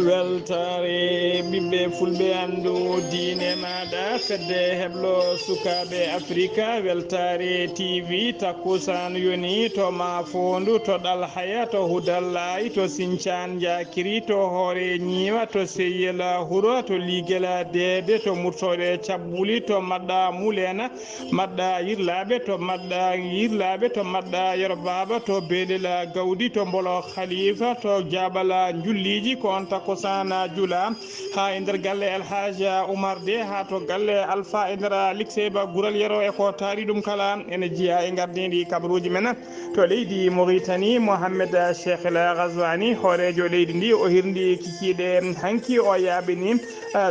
weltare ɓiɓɓe fulɓe andu diine maɗa fedde heblo sukaɓe afrique weltare tv takkusan yoni to mafondu to ɗalhaya to hudallay to sincan jakiri to hoore ñiwa to seyela huuro to ligela dede to murtoɗe cabbuli to madɗa mulena madɗa yirlaɓe to madɗa yirlaɓe to madɗa yerbaba to beɗela gawdi to mbolo khalifa to jabala julliji ko on takkusana juula ha e nder galle alhaja oumar de ha to galle alpha e nder lixeba guural yero e ko taari ɗum kala ene jiiya e gardidi kabaruji men to leydi Mauritanie Mohamed Cheikh El Ghazouani hoorejo leydi ndi o hirdi kikiɗe hanki o yaaɓini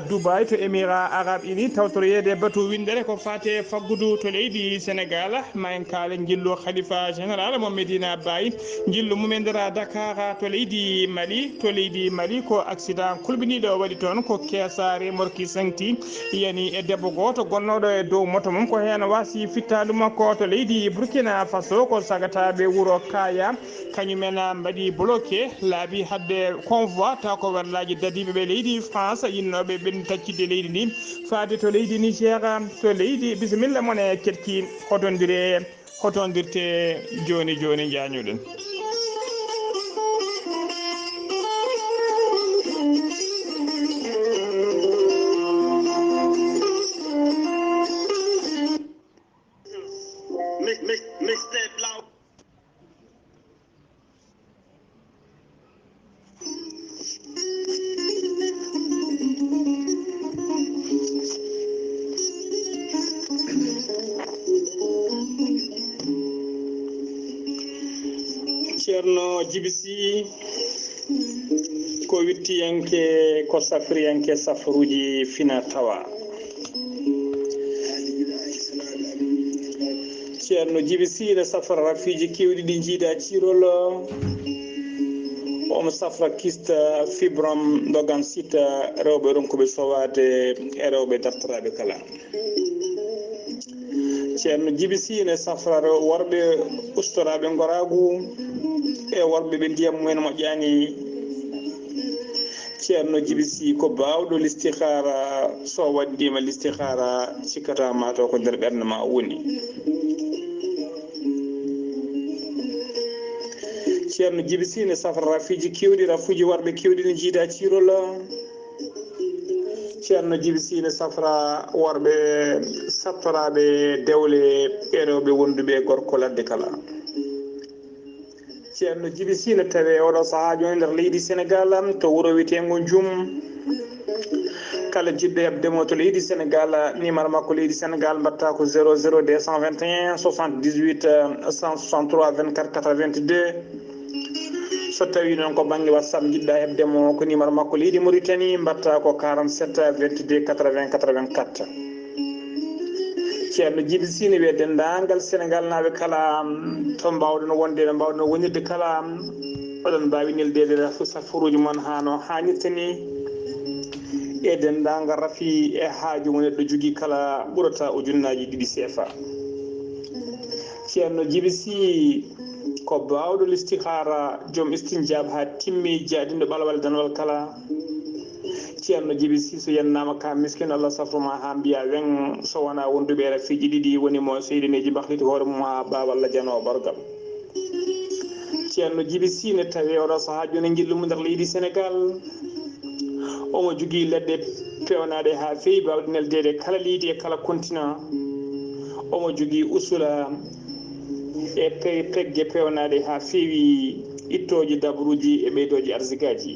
Dubai to émirat arabe uni tawtoroyede batu windere ko fate faggudu to leydi Sénégal ma en kaale jillu khalifa général mo Medina Baye jillu mumen nder Dakar to leydi Mali ko accident kulɓiniɗo waɗi toon ko keesare morki sankti yani e debbo goto gonnoɗo e dow moto mum ko hen wasi fittaɗu makko to leydi Burkina Faso ko sagataɓe wuuro Kaya kañumen mbaɗi bloqué laabi hadde convoi taw ko wallaji dadiɓeɓe leydi France yinnoɓe ɓen taccide leydi ndi faade to leydi Niger to leydi bisimilla moon e ketki hotondirte joni jañuɗen. Ceerno Djibisi ko wittiyanke ko safriyanke safaruji fina tawa Ceerno Djibisi ne safra rafiji kewɗi ɗi jiida cirol omo safra kista fibrom dogan sita rewɓe ronkuɓe sowade e rewɓe dartoraɓe kala Ceerno Djibisi ne safra worɓe ustoraɓe goragu e worɓe ɓe ndiyam mumen moƴƴani Ceerno Djibisi ko bawɗo listihara so waddima listihara cikkata mataw ko nder ɓernde ma woni Ceerno Djibisi ne safra rafiji kewɗi rafuji worɓe kewɗi ne jiida cirol Ceerno Djibisi ne safra worɓe sattoraɓe dewle e rewɓe wonduɓe gorko ladde kala Ceerno Djibisi ne tawe oɗo saaha joni nder leydi Sénégal to wuuro wiyetego Djoum kala jiɗɗo hebdemo to leydi Sénégal numéro makko leydi Sénégal mbatta ko 00 221 78 163 24 82 so tawi noon ko banggue WhatsApp jiɗɗa hebdemo ko numéro makko leydi Mauritanie mbatta ko 47 22 80 84 Ceerno Djibisi ne wiye dendagal Sénégal naaɓe kala to mbawɗon wonde no mbawɗon wonirde kala oɗon mbawi neldede safaruji moon hano hannirta ni e dendagal rafi e haaju mo neɗɗo jogui kala ɓurata ujunnaji 2 CFA Ceerno Djibisi ko bawɗo listihara joom istinjab ha timmi jaadindo ɓalwal danwal kala Ceerno Djibisi so yennama ka miskino Allah safruma ha mbiya wen so wona wonduɓe rafiji ɗiɗi woni mo seydineji bahliti hoore mum ha baba Allah janowo bargal Ceerno Djibisi ne tawi oɗo saaha joni jillumo nder leydi Sénégal omo jogui leɗɗe pewnaɗe ha fewi bawɗe neldede kala leydi e kala continent omo jogui usula e pegge pewnaɗe ha fewi ittoji dabruji e ɓeydoji arsikaji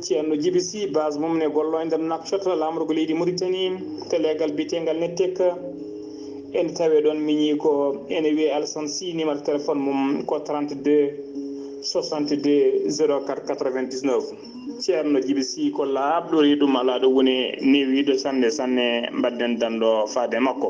Ceerno Djibisi base mum ne gollo e nder Nouakchott lamrugo leydi Mauritanie to legal bitegal nettek ene tawe ɗon miñi ko ene wiye Alassane Sy numéro téléphone mum ko 32 62 04 99 Ceerno Djibisi ko laaɓɗori ɗum ala ɗo woni newiɗo sanne sanne mbadden danɗo faade makko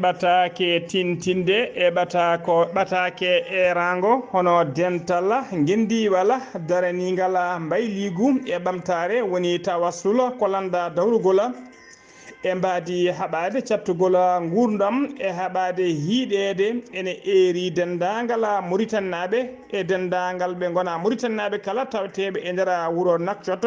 ɓatake tintinde e ɓatake e rango hono dental gendi wala daranigal mbayligu e ɓamtare woni tawassula ko landa dawrugol e mbadi haɓade cattugol gurdam e haɓade hiiɗede ene eeri dendagal Mauritannaɓe e dendagal ɓe gona Mauritannaɓe kala tawteɓe e nder wuro Nouakchott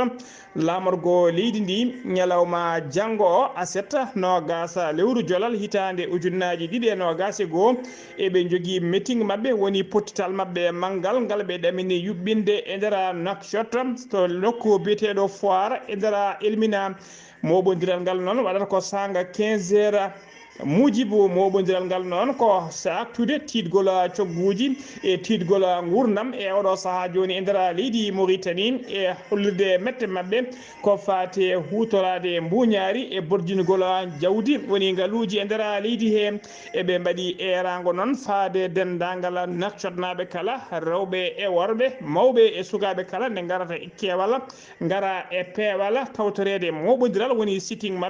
lamorgo leydi ndi ñalawma janggo o asetta nogasa lewru jolal hitande ujunnaji 2021 eɓe jogui meeting mabɓe woni pottital mabɓe manggal ngal ɓe ɗamini yuɓɓinde e nder Nouakchott to nokku biyeteɗo foire e nder Elmina moɓodiral ngal noon waɗata ko sanga 15 heures mujibu moɓodiral ngal noon ko saktude tiidgol cogguji e tiidgol gurdam e oɗo saaha joni e nder leydi Mauritanie e hollirde mette mabɓe ko fate hutorade mbuñaari e bordingol jawdi woni ngaluji e nder leydi he eɓe mbaɗi erago noon faade dendagal Nouakchott naɓe kala rewɓe e worɓe mawɓe e sukaɓe kala nde garata e keewal gara e peewal tawtorede moɓodiral woni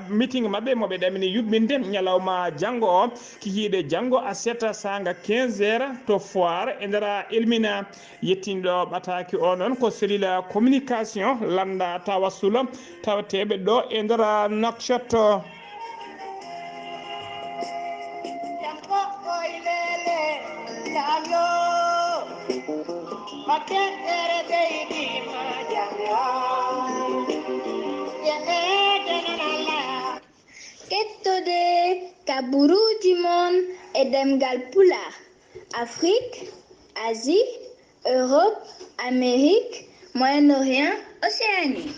meeting mabɓe moɓe ɗamini yuɓɓinde ñalawma janggo o kikiɗe janggo asetta sanga 15 heures to foire e nder Elmina yettinɗo ɓataki o noon ko cellule communication landa tawassula tawateɓe ɗo e nder Nouakchott. Kettude kaburuji mon e demgal pulaar Afrique, Asie, Europe, Amérique, Moyen-Orient, Océanie.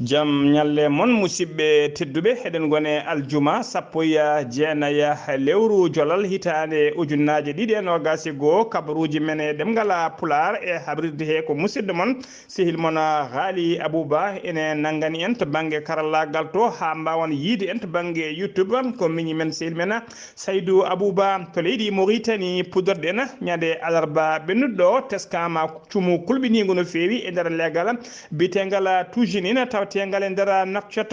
Jam ñalle mon musidɓe tedduɓe eɗen gone aljuma 19 lewru jolal hitande ujunnaje 2021 kabaruji men e ɗemgal pular e habrirde he ko musidɗo mon sehil mon haali Abouba ene nangani en to banggue karallagal to ha mbawon yiide en to banggue YouTube ko miñi men sehil men Saydou Abouba to leydi Mauritanie pudorɗen ñande alarba ɓennuɗo teskama cuumu kulɓinigo no fewi e nder legal bitegal tujinina tawtegal e nder Nouakchott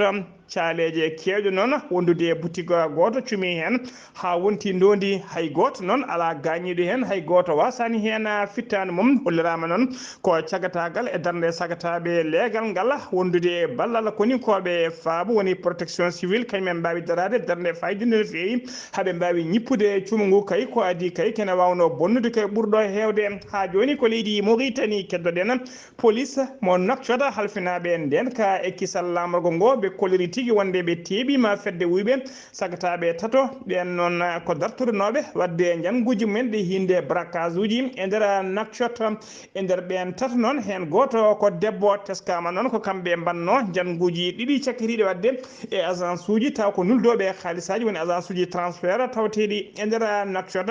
caaleje kewɗe noon wondude boutique goto cumi hen ha wonti ndondi hay goto noon ala gañiɗo hen hay goto wasani hen fittani mum hollirama noon ko cagatagal e darde sagataɓe leegal ngal wondude ballal koni koɓe faabu woni protection civile kañumen mbawi darade darde fayidinde no fewi haaɓe mbawi ñippude cuumu ngu kay ko adi kay kene wawno bonnude kay ɓurɗo hewde ha joni ko leydi Mauritanie keddoɗen police mo Nouakchott halfinaɓe nden ka e kisal lamorgo ngo ɓe koliri tigi wonde ɓe teeɓima fedde wuyɓe sagataɓe tato ɓen noon ko dartorinoɓe wadde janguji mumen ɗe hinde braquage uji e nder Nouakchott e nder ɓen tato noon hen goto ko debbo teskama noon ko kamɓe mbanno janguji ɗiɗi cakkitiɗe wadde e agence uji taw ko nuldoɓe haalisaji woni agence uji transfert tawteɗi e nder Nouakchott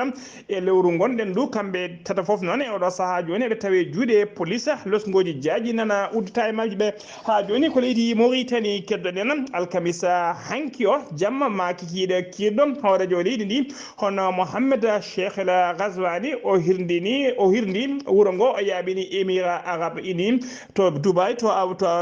e lewru gonɗen ndu kamɓe tato foof noon e oɗo saaha joni eɓe tawe juuɗe police losgoji jaaji nana uddita e majji ɓe ha joni ko leydi Mauritanie keddoɗen alkamisa hanki o jamma ma kikiɗe kirɗo hoorejo leydi ndi hono Mohamed Cheikh El Ghazouani o hirdi wuuro ngo o yaɓini émirat arabe uni to Dubai to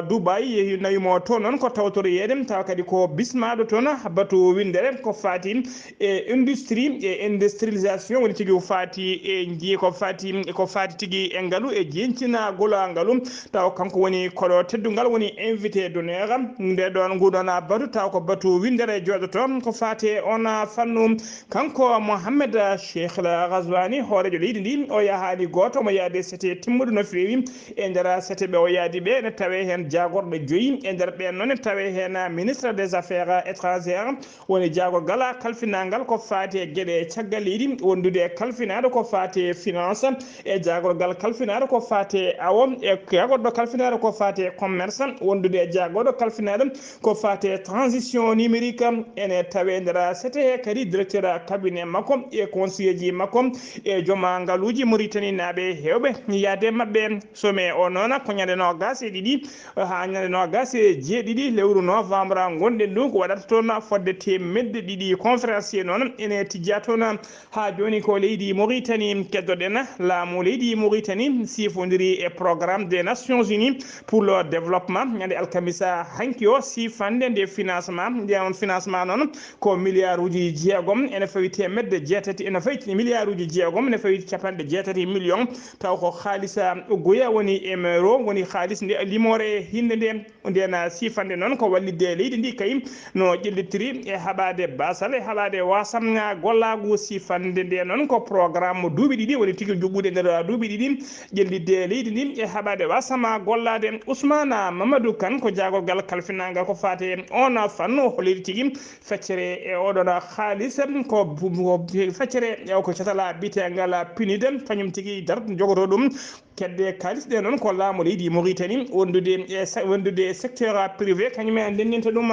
Dubai yeehi nawimo to noon ko tawtoriyede tawa kadi ko bismaɗo toon batu windere ko fati e industrie e industrialisation woni tigui fati e jii ko fati tigui e ngaalu e jencinagol ngaalu taw kanko woni koɗo teddugal woni invité d'honneur nde ɗon nguɗon batu taw ko batu windere joɗoto ko fate on fannu kanko Mohamed Cheikh El Ghazouani hoorejo leydi ndi o yahani goto mo yaade sete timmuɗo no fewi e nder sete ɓe o yaadi ɓe ne tawe hen jagorɗo 5 e nder ɓen noon ne tawe hen ministre des affaires étrangères woni jagorgal kalfinagal ko fate gueɗe caggal leydi wondude kalfinaɗo ko fate finance e jagorgal kalfinaɗo ko fate awo e jagorɗo kalfinaɗo ko fate commerce wondude jagorɗo kalfinaɗo ko fate transition numérique ene tawe nder sete kadi directeur cabinet makko e conseiller ji makko e jooma ngaluji Mauritanie naɓe hewɓe yaade mabɓe some o noon ko ñande nogas e ɗiɗi ha ñande nogas e jeeɗiɗi lewru novembre gonɗen ɗum ko waɗata toon fodde temedde ɗiɗi conférencier noon ene tijja toon ha joni ko leydi Mauritanie keddoɗen laamu leydi Mauritanie sifodiri e programme des Nations Unies pour le développement ñande alkamisa hanki o sifande hannde nde financement nde on financement noon ko milliard uji jeegom ene fawi temedde jeetati ene fawi milliard uji jeegom ene fawi capanɗe jeetati million taw ko haalisa goya woni euro woni haalis nde limore hinde nde ndena sifande noon ko wallide leydi ndi kay no ƴellitiri e haɓade basal e haɓade wasam gollagu sifande nde noon ko programme duuɓi ɗiɗi woni tigui juɓɓude nder duuɓi ɗiɗi ƴellidde leydi ndi e haɓade wasama gollade Ousmane Mamadou Kane ko jagorgal kalfinagal ko fate on fanno holiri tigui feccere e oɗon haalis ko feccere ko catala bitegal punide kañum tigui darto jogoto ɗum kedde kalis ɗe noon ko laamu leydi Mauritanie wondude secteur privé kañum en denninta ɗum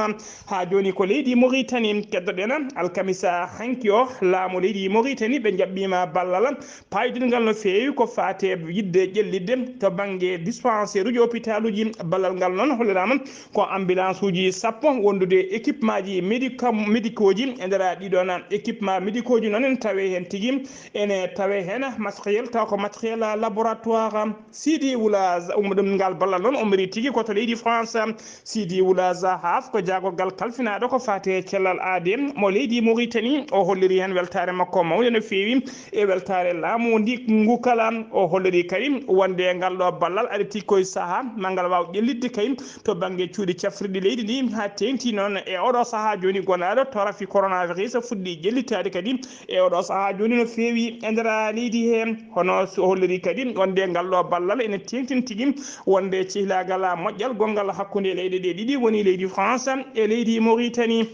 ha joni ko leydi Mauritanie keddoɗen alkamisa hanki o laamu leydi Mauritanie ɓe jaɓɓima ballal payidingal no feewi ko fate yidde ƴellidde to banggue dispensaire uji hôpital uji ballal ngal noon hollirama ko ambulance uji sappo wondude équipement ji médicaux ji e nder ɗiɗon équipement médicaux ji noon en tawe hen tigui ene tawe hen matériel taw ko matériel laboratoire Sidi Oulaza ɗum ngal ballal noon umri tigui koto leydi France Sidi Oulaza Haf ko jagorgal kalfinaɗo ko fate cellal aade mo leydi Mauritanie o holliri hen weltare makko mawde no feewi e weltare laamu ndi ngu kala o holliri kadi wonde ngal ɗo ballal arti koye saaha mangal waw ƴellidde kay to banggue cuuɗi cafrirɗi leydi ndi ha tengti noon e oɗo saaha joni gonaɗo to rafi coronavirus fuɗɗi ƴellitade kadi e oɗo saaha joni no feewi e nder leydi he hono so holliri kadi wonde ngal ɗo ballal ene tengtin tigui wonde cihlagal moƴƴal gongal hakkude leyɗe ɗe ɗiɗi woni leydi France e leydi Mauritanie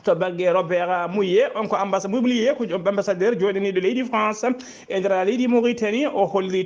to banggue Robert Mouye on ko Mouye ko ambassadeur joɗaniɗo leydi France e nder leydi Mauritanie o holliri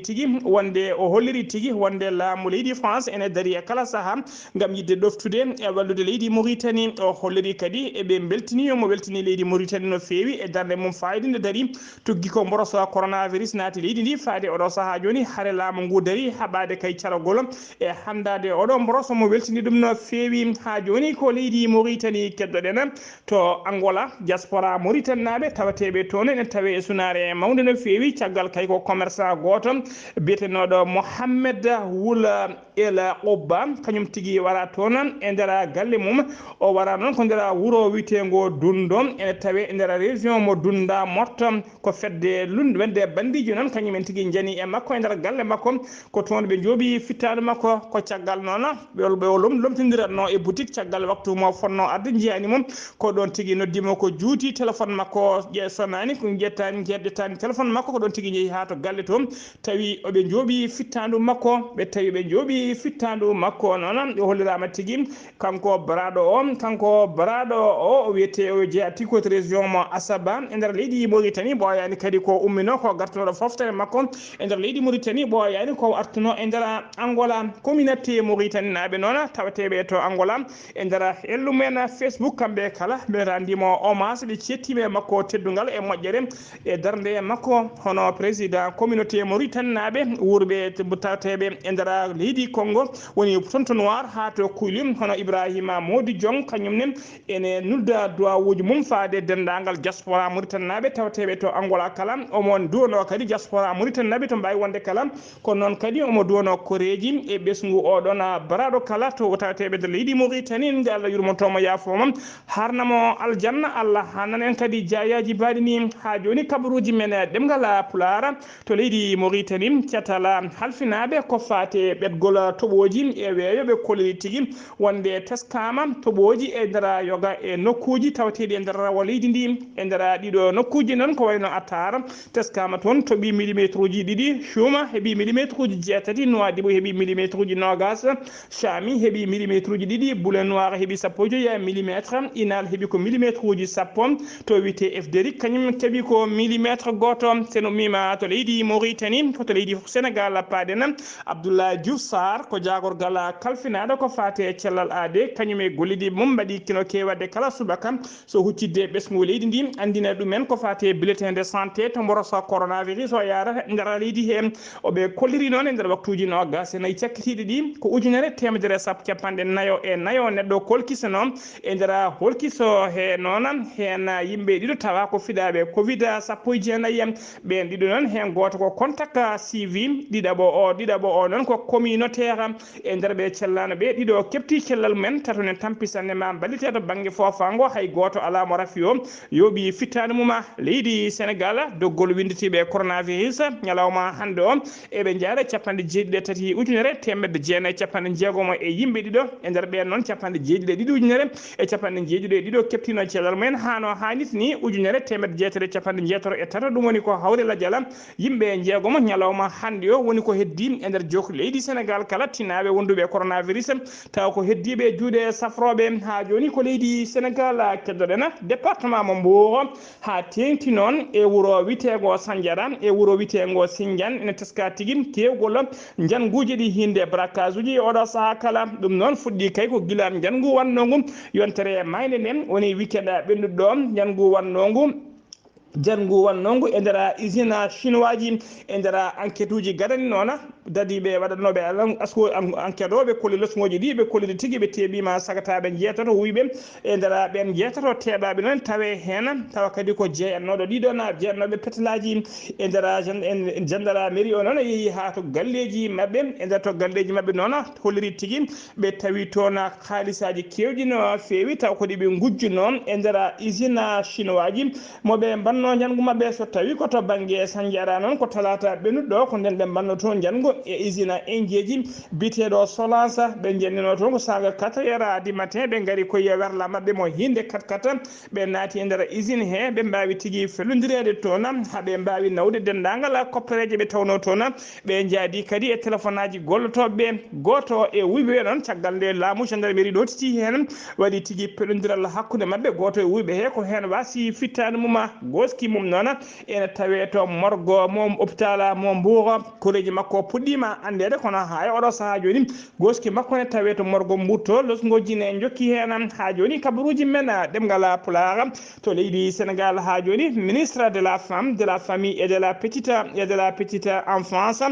tigui wonde laamu leydi France ene daari e kala saaha gam yidde ɗoftude e wallude leydi Mauritanie o holliri kadi eɓe beltinimo weltini leydi Mauritanie no feewi e darde mum fayida nde daari tugui ko mboroso coronavirus naati leydi ndi faade oɗo saaha joni haare laamu ngu daari haɓade kay caragol e handade oɗo mboroso mo weltini ɗum no feewi ha joni ko leydi Mauritanie keddoɗen to Angola diaspora Mauritanie naɓe tawateɓe toon ene tawe e sunare mawde no feewi caggal kay ko commerçant goto biyetenoɗo Mohamed Wula El Obba kañum tigui wara toon e nder galle mum o wara noon ko nder wuuro witego Dundo ene tawe e nder région mo Dunda Morto ko fedde wende bandiji noon kañum en tigui jani e makko e nder galle makko ko toon ɓe jooɓi fittade makko ko caggal noon ɓe lomtodiratno e boutique caggal waktu mo fonno arde jiyani mum ko ɗon tigui noddimo ko juuti téléphone makko sonani ko jettani jeɗɗetani téléphone makko ko ɗon tigui jeehi ha to galle to tawi oɓe jooɓi fittandu makko ɓe tawi ɓe jooɓi fittandu makko noon ɓe hollirama tigui kanko baraɗo o wiyete o jeeyati ko région mo Asaba e nder leydi Mauritanie ɓoyani kadi ko ummino ko gartanoɗo foftere makko e nder leydi Mauritanie ɓoyani ko artuno e nder Angola communauté Mauritanie naɓe noon tawateɓe to Angola e nder ellumen Facebook kamɓe kala ɓe rendimo hommage ɓe cettime makko teddugal e moƴƴere e darde makko hono président communauté Mauritanie naɓe wurɓe tawateɓe e nder leydi Congo woni tonto noir ha to Koulim hono Ibrahima Modi Diong kañumne ene nulda duwawuji mum faade dendagal diaspora Mauritanie naɓe tawateɓe to Angola kala omon duwano kadi diaspora Mauritanie naɓe to mbawi wonde kala kono noon kadi omo duwano koreji e ɓesgu oɗon baraɗo kala to tawateɓe nder leydi Mauritanie nde Allah yurmotomo yaafomam harnamo aljanna Allah hanan en kadi jayaji baɗini ha joni kabaruji men ɗemgal Pulara to leydi Mauritanie catala halfinaɓe ko fate ɓedgol toɓoji e weeyo ɓe kolli tigui wonde teskama toɓoji e nder yoga e nokkuji tawateɗi e nder rawa leydi ndi e nder ɗiɗo nokkuji noon ko wayno Attar teskama toon toɓi millimétre uji ɗiɗi Chouma heeɓi millimétre uji jeetati Nouadhibou heeɓi millimétre uji nogas Chami heeɓi millimétre uji ɗiɗi Boulé Noir heeɓi sappo e joyyi millimétre Inal heeɓi ko millimétre uji sappo to wiyete Fdéric kañum keeɓi ko millimétre goto seno mima to leydi Mauritanie ko to leydi Sénégal paden Abdoulaye Diouf Sarr ko jagorgal kalfinaɗo ko fate cellal aade kañum e gollidi mum mbaɗi kino kewade kala subaka so huccidde ɓesgu leydi ndi andina ɗumen ko fate bulletin de santé to mboroso coronavirus o yarata nder leydi he oɓe kolliri noon e nder waktuji nogas e nayyi cakkitiɗi ɗi ko ujunere temedere sappo capanɗe nayo e nayo neɗɗo kolkisano e nder holkiso ɗiɗo he noon hen yimɓe ɗiɗo tawa ko fiɗaɓe covid 19 ɓen ɗiɗo noon hen goto ko contact suivi ɗiɗaɓo o noon ko communautaire e nder ɓe cellano ɓe ɗiɗo kepti cellal men tatone tampisanne ma ballite to banggue fofango hay goto ala mo rafi o yooɓi fittani muma leydi Sénégal doggol winditiɓe coronavirus ñalawma hande o eɓe jaara 93 ujunere temedde jeenayyi capanɗe jeegomo e yimɓe ɗiɗo e nder ɓen noon 92 ujunere e 92 keptino cellal mumen hano hannit ni ujunere temedde jeetati capanɗe jeetati e tata ɗum woni ko hawre ladiala yimɓe jeegomo ñalawma hande o woni ko heddi e nder jokku leydi Sénégal kala tinaɓe wonduɓe coronavirus taw ko heddiɓe juuɗe safroɓe ha joni ko leydi Sénégal keddoɗen département mo Mbour ha tengti noon e wuuro witego Sandiara e wuuro witego Sindiane ene teska tigui kewgol janguji ɗi hinde braquage uji oɗo saaha kala ɗum noon fuɗɗi kay ko guila jangu wannogu yontere mayde nden woni weekend ɓennuɗo ɗo jangu wannongu e nder usine chinois ji e nder enquête uji gadani noon dadiɓe waɗanoɓe enquête o ɓe kolli leçon ɗi ɓe kollide tigui ɓe teeɓima sagataɓe jeetato wuyɓe e nder ɓen jeetato teeɓaɓe noon tawe hen tawa kadi ko jeeyannoɗo ɗiɗon jeeyannoɓe pétalaji e nder gendarmerie o noon yeehi ha to galleji mabɓe e nder to galleji mabɓe noon holliri tigui ɓe tawi toon haalisaji kewɗi no fewi taw kodi ɓe gujjuno e nder usine chinois ji moɓe mbanno jangu mabɓe so tawi ko to banggue Sandiara noon ko talata ɓennuɗo ko nden ɓe mbanno toon jangu e usine indieji biteɗo Solance ɓe jennino toon ko saga 4h du matin ɓe gaari koye werla mabɓe mo hinde 4 ɓe naati e nder usine he ɓe mbawi tigui fellodirede toon haɓe mbawi nawde dendagal koppereje ɓe tawno toon ɓe jaadi kadi e téléphone aji gollotoɓeɓe goto e wuyɓe noon caggal nde laamu gendarmerie ɗo titi hen waɗi tigui peɗodiral hakkude mabɓe goto e wuyɓe he ko hen wasi fittani mum goski mum noon ene tawe to morgo mom hôpital mo Mbour koreji makko puɗɗima andede kono ha e oɗo saaha joni goski makko ne tawe to morgo Mbourto losgoji ne jokki hen ha joni kabaruji men ɗemgal Pulaar to leydi Sénégal ha joni ministre de la femme de la famille et de la petite enfance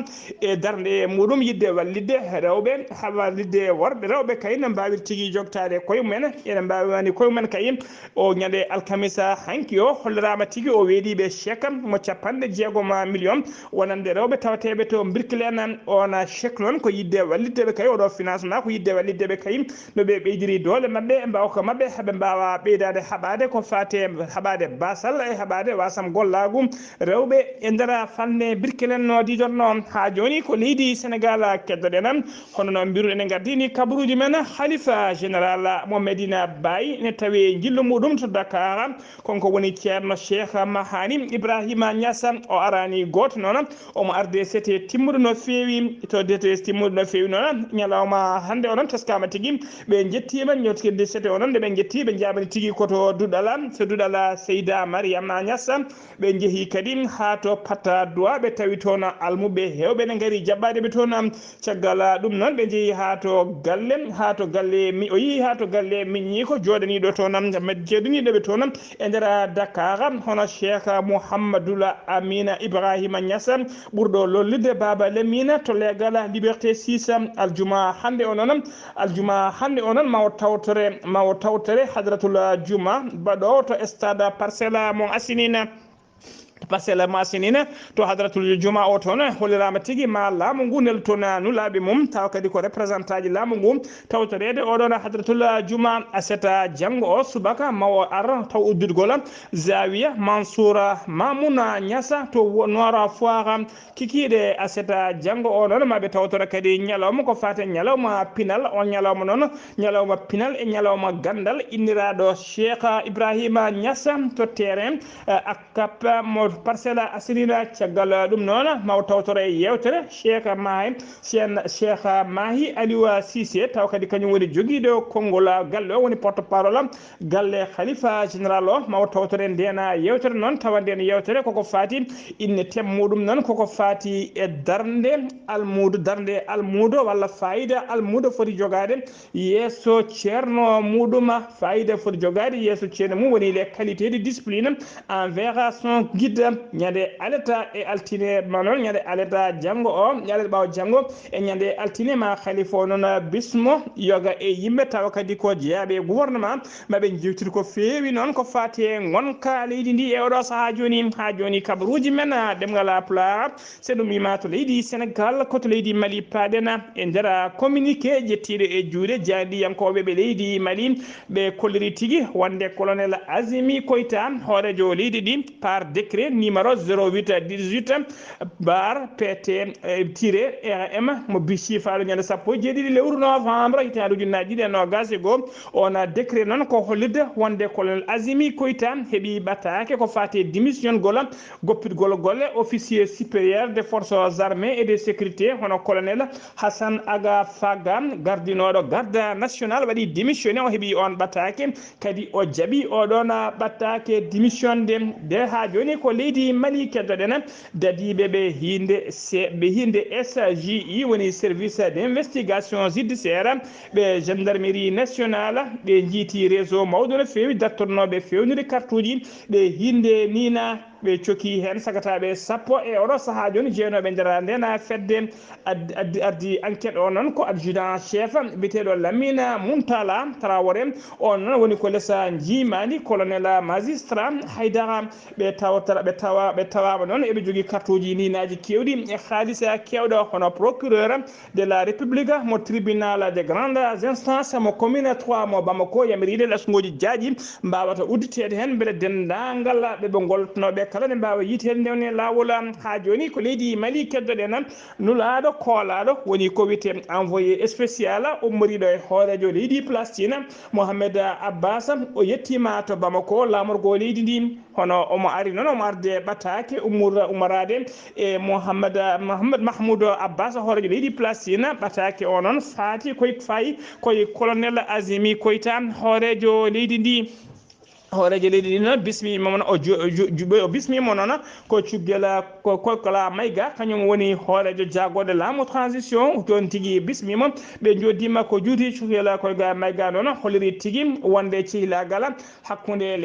e darde muɗum yidde wallidde rewɓe wallidde worɓe rewɓe kay ne mbawi tigui jogtade koye mumen ene mbawi wani koye mumen kay o ñande alkamisa hanki o hollirama tigui o weeɗiɓe chèque mo 60 millions wonande rewɓe tawateɓe to birkilen on chèque noon ko yidde walliddeɓe kay oɗo financement ko yidde walliddeɓe kay no ɓe ɓeydiri doole mabɓe mbawka mabɓe haaɓe mbawa ɓeydade haɓade ko fate haɓade basal e haɓade wasam gollagu rewɓe e nder fanne birkilen no didonno ha joni ko leydi Sénégal keddoɗen hono no mbiruɗen gardini kabaruji men Khalifa général mo Medina Baye ne tawi jillu muɗum to Dakar konko woni ceerno Cheikh Mahani Ibrahima Niass o arani goto noon omo arde sete timmuɗo no fewi to DTS timmuɗo no fewi noon ñalawma hande onon teskama tigui ɓe jettima ñotkinde sete onon nde ɓe jetti ɓe jabani tigui koto duɗala so duɗala Seyda Mariama Niass ɓe jeehi kadi ha to Patta Doua ɓe tawi toon almuɓe hewɓe ne gaari jaɓɓadeɓe toon caggal ɗum noon ɓe jeehi ha to galle o yeehi ha to galle miññi ko joɗaniɗo toon jeeɗaniɗoɓe toon e nder Dakar hono Cheikh Mouhamadoul Amina Ibrahima Niass ɓurɗo lollide Baba Lamine to leegal Liberté 6 aljuma hande o noon mawo tawtore hadratul juma baɗo to stade Parcelles mo Assinina Parcelles Massinina to hadratul juma o toon hollirama tigui ma laamu ngu neltona nulaɓe mum taw kadi ko représentant ji laamu ngu tawtorede oɗon hadratul juma aseta janggo o subaka mawo ar taw uddirgol Zawiya Mansoura Mamouna Niassa to Nord Foire kikiɗe aseta janggo o noon maɓe tawtora kadi ñalawma ko fate ñalawma pinal on ñalawma noon ñalawma pinal e ñalawma gandal inniraɗo Cheikh Ibrahima Niass to terrain akap mo Parcelles Assainies caggal ɗum noon maw tawtore yewtere Cheikh Mahi Aliou Cissé taw kadi kañum woni joguiɗo konngol galle o woni porte parole galle Khalifa général o maw tawtore ndena yewtere noon tawa nden yewtere koko fati inne temmuɗum noon koko fati e darde almudo walla fayida almudo foti jogade yesso ceerno muɗum fayida foti jogade yesso ceerno mum woni les qualités de discipline envers son guide hollirde ñande alata e altine manon ñande alata jango o ñande ɓaw jango e ñande altine ma khalifa non bismo yoga e yimɓe tawa kadi ko jeeyaɓe gouvernement maɓe jewtiri ko feewi noon ko fati e gonka leydi ndi e oɗo saaha joni kabaruji men ɗemgal pulaar c'est ɗum wima to leydi Sénégal koto leydi Mali paɗena e nder communiqué jettiɗo e juuɗe jaadiyankoɓe ɓe leydi Mali ɓe kolliri tigui wonde colonel Azimi Koïta hoorejo leydi ɗi par décret numéro 08/18 bar pt tiré RM mo bicci faɗo ñande sappo e jeeɗiɗi lewru novembre hitande ujunnaje ɗiɗi e nogas e goho on décret noon ko hollirde wonde colonel Azimi Koïta heeɓi ɓattake ko fati démission gola goppitgol golle officier supérieur des forces armées et de sécurité hono colonel Hassan Aga Faga gardinoɗo garde national waɗi démissionné o heeɓi on ɓattake kadi o jaaɓi oɗon ɓattake démission de ha joni ko leydi Mali keddoɗen dadiɓe ɓe hinde SJI woni service d'investigation judiciaire ɓe gendarmerie nationale ɓe jiiti réseau mawɗo no fewi dattornoɓe fewnide carte uji ɓe hinde nina ɓe coki hen sagataɓe sappo e oɗo saaha joni jeenoɓe nder ndena fedde addi enquête o noon ko adjudant chef biteɗo Lamine Muntala Traoré on noon woni ko lesa jimani colonel magistrat Haydara ɓe tawama noon eɓe jogui carte uji ninaji kewɗi e haalisa kewɗo hono procureur de la république mo tribunal des grandes instances mo commune 3 mo Bamako yamiriɗe lasgoji jaaƴi mbawata udditede hen beele dendagal ɓeɓe goltonoɓe kala ne mbawa yitede ndewne lawol ha joni ko leydi Mali keddoɗen nulaɗo koolaɗo woni ko wiyete envoyé spécial ummoriɗo e hoorejo leydi Palestine Mohamed Abbas o yettima to Bamako lamorgo leydi ndi hono omo ari noon omo arde ɓattake ummarade e Mohamed Mahmoud Abbas hoorejo leydi Palestine ɓattake o noon faati koye colonel Azimi Koïta hoorejo leydi ndi hoorejo leydi ndi noon bismima moon o bismimo noon ko cuggel kokola mayga kañum woni hoorejo jaagoɗo laamu transition toon tigui bismima ɓe joddima ko juuti cuggel koyga mayga noon holliri tigui wonde cehilagal hakkude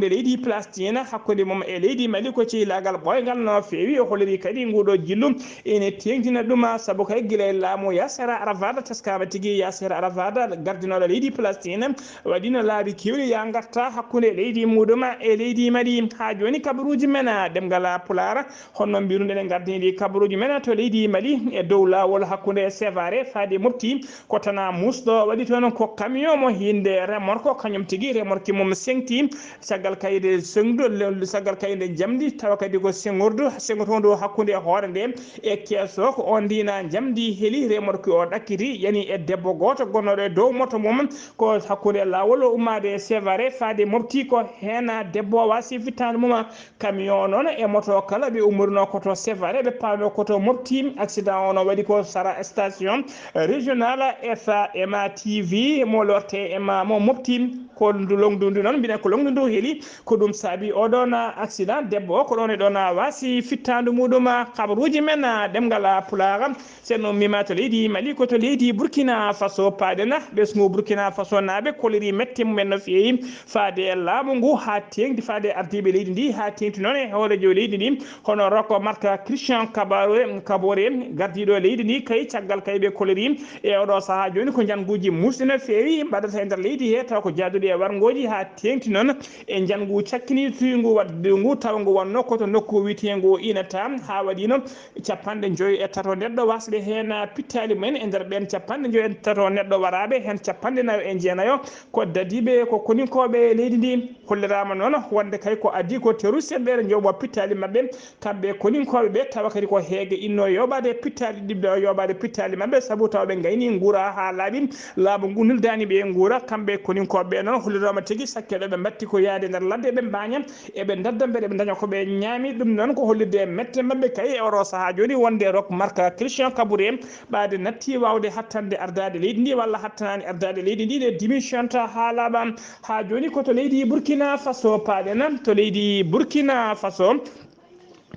leydi Palestine hakkude mum e leydi Mali ko cehilagal ɓoygal no fewi o holliri kadi nguɗo jillu ene tengtina ɗum saabu kay guila laamu Yasser Arafat teskama tigui Yasser Arafat gardinoɗo leydi Palestine waɗino laabi kewɗi ya garta hakkude leydi muɗum e leydi Mali ha joni kabaruji men ɗemgal Pulaar honno mbiruɗen gardidi kabaruji men to leydi Mali e dow lawol hakkude Sévaré faade Mopti ko tana musɗo waɗi toon ko camion mo hinde remorque kañum tigui remorque mum sengti caggal kayde sengdu caggal kayde jamdi tawa kadi ko sengotodu hakkude hoore nde e keeso ko on dina jamdi heeli remorque o ɗakkiti yani e debbo goto gonnoɗo e dow moto mum ko hakkude lawol ummade Sévaré faade Mopti ko hen debbo wasi fittade mum camion noon e moto kala ɓe ummorino koto Sévaré ɓe paano koto Mopti accident o no waɗi ko sara station régional FAMA TV mo lorte mo Mopti ko longdudu noon mbina ko longdudu heeli ko ɗum saabi oɗon accident debbo o ko ɗon e ɗon wasi fittadu muɗum kabaruji men ɗemgal Pulaar ceerno mima to leydi Mali ko to leydi Burkina Faso paɗena ɓesgu Burkina Faso naaɓe koliri mette mumen no fewi faade laamu ngu ha tengti faade ardiɓe leydi ndi ha tengti noon e hoorejo leydi ndi hono Rocco Marc Christian Kaboré gardiɗo leydi ndi kay caggal kay ɓe koliri e oɗo saaha joni ko janguji musɗi no fewi mbaɗata e nder leydi he taw ko jaaduɗe e wargoji ha tengti noon e jangu cakkini tuygu wadde ngu tawa ngu wonno koto nokku witego inata ha waɗino 53 neɗɗo wasɓe hen pittali mumen e nder ɓen 53 neɗɗo waraɓe hen 49 ko dadiɓe ko koninkoɓe leydi ndi hollirama noon wonde kay ko addi ko terroriste ɓe joɓo pittali mabɓe kamɓe koninkoɓe ɓe tawa kadi ko heege inno yoɓade pittali ɗiɓɓe yoɓade pittali mabɓe saabu taw ɓe gayni guura ha laaɓi laabu ngu nildani ɓe guura kamɓe koninkoɓe noon hollirama tigui sakkeɗo ɓe batti ko yaade nder ladde ɓe mbaña eɓe dadda beɗe ɓe daña koɓe ñaami ɗum noon ko hollirde mette mabɓe kay e oɗo saaha joni wonde Rocco Marc Christian Kaboré ɓaade natti wawde hattande ardade leydi ndi walla hattanani ardade leydi ndi ɗe démission ta ha laaɓa ha joni koto leydi Burkina Faso paɗena to leydi Burkina Faso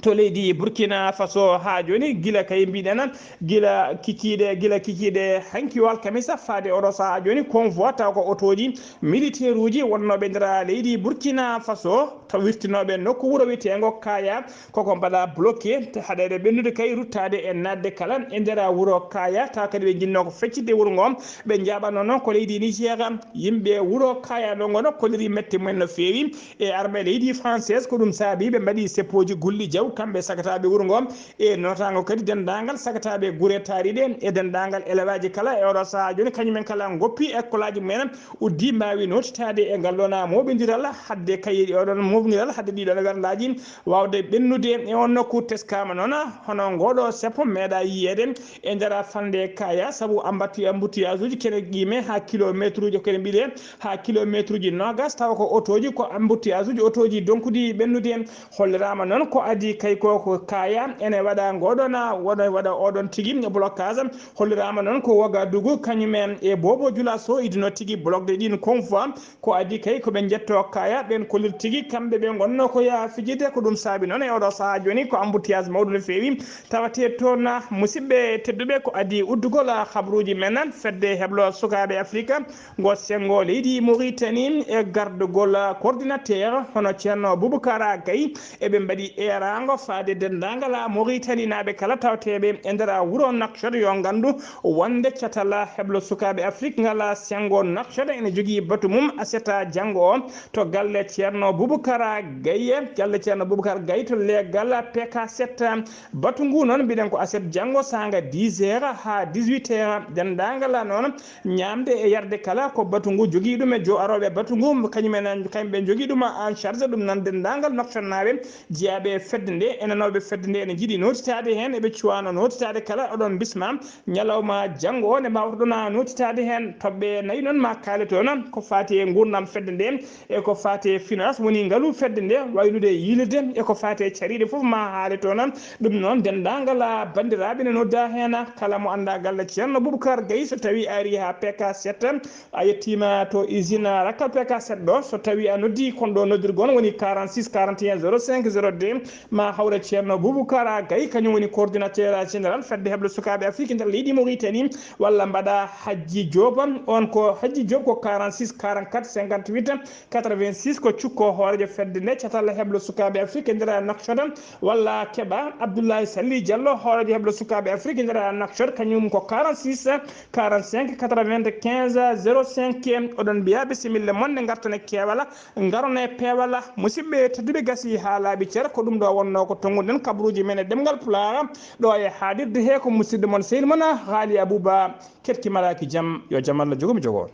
to leydi Burkina Faso ha joni gila kay mbiɗen gila kikiɗe hankiwal kamisa faade oɗo saha joni convoi taw ko otoji militaire uji wonnoɓe nder leydi Burkina Faso taw wirtinoɓe nokku wuuro wiyetego Kaya koko mbaɗa bloqué haɗede ɓennude kay ruttade e nadde kala e nder wuuro Kaya taw kadi ɓe jinno ko feccide wuuro ngo ɓe jaɓano noon ko leydi Niger yimɓe wuuro Kaya ɗo gono kolliri metti mumen no fewi e armée leydi française ko ɗum saabi ɓe mbaɗi seppoji gulli jaw kamɓe sagataɓe wuuro ngo e notago kadi dendagal sagataɓe guure taariɗe e dendagal élève aji kala e oɗo saha joni kañumen kala goppi école aji mumen uddi mbawi notitade e ngal ɗon moɓediral hadde kayiɗi oɗon moɓediral hadde ɗiɗon werlaji wawde ɓennude e on nokku teskama noon hono ngoɗo seppo meeɗa yiyede e nder fande Kaya saabu embouteillage uji kene qime ha kilométre uji kene mbiɗe ha kilométre uji nogas tawa ko otoji ko embouteillage uji otoji donkuɗi ɓennude hollirama noon ko adi kay ko Kaya ene waɗa ngoɗon waɗa oɗon tigui blocage hollirama noon ko Ouagadougou kañumen e Bobo Dioulasso idino tigui bloqué ɗin convoi ko adi kay koɓe jetto Kaya ɓen kollir tigui kamɓe ɓe gonno ko ya fijide ko ɗum saabi noon e oɗo saha joni ko embouteillage mawɗo no fewi tawate toon musidɓe tedduɓe ko adi uddugol habruji men fedde heblo sukaɓe Afrique go sengo leydi Mauritanie e gardugol coordinateur hono ceerno Boubacara Gaye eɓe mbaɗi erago faade dendagal Mauritanie naɓe kala tawteɓe e nder wuuro Nouakchott yo gandu wonde catala heblo sukaɓe Afrique ngala sengo Nouakchott ene jogui batu mum aseta janggo o to galle ceerno Boubacara Gaye to leggal PK7 batu ngu noon mbiɗen ko aset janggo sanga 10 heures ha 18 heures dendagal noon ñamde e yarde kala ko batu ngu jogui ɗum e jo aroɓe batu ngu kañumen kamɓe jogui ɗum en charge ɗum nan dendagal Nouakchott naɓe jeeyaɓe fedde nde enenoɓe fedde nde ene jiiɗi notitade hen eɓe cuwano notitade kala oɗon bisma ñalawma janggo o nde mbawtoɗon notitade hen toɓɓe nayyi noon ma kaali toon ko fati e gurdam fedde nde e ko fati finance woni ngaalu fedde nde waylude yilde e ko fati cariɗe foof ma haali toon ɗum noon dendagal bandiraɓe ne nodda hen kala mo anda galle ceerno Boubacar Gaye so tawi ari ha PK7 a yettima to usine rakkal PK7 ɗo so tawi a noddi kon ɗo noddirgon woni 46 41 05 02 ma hawre ceerno Boubacar Gaye kañum woni coordinateur général fedde heblo sukaɓe Afrique nder leydi Mauritanie walla mbaɗa Hadji Diop on ko Hadji Diop ko 46 44 58 86 ko cukko hoorejo fedde nde catalla heblo sukaɓe Afrique nder Nouakchott walla keɓa Abdoulaye Sally Diallo hoorejo heblo sukaɓe Afrique nder Nouakchott kañum ko 46 45 95 05 oɗon mbiya bisimilla moon ne gartone kewala garone pewala musidɓe tedduɓe gasi ha laaɓi ceer ko ɗum ɗo wonno ko tonguɗen kabaruji men e demgal Pulaar ɗo e haadirde he ko musidɗo moon sehil moon Haali Abouba kettimalaki jaam yo jaam Allah jogomi jogo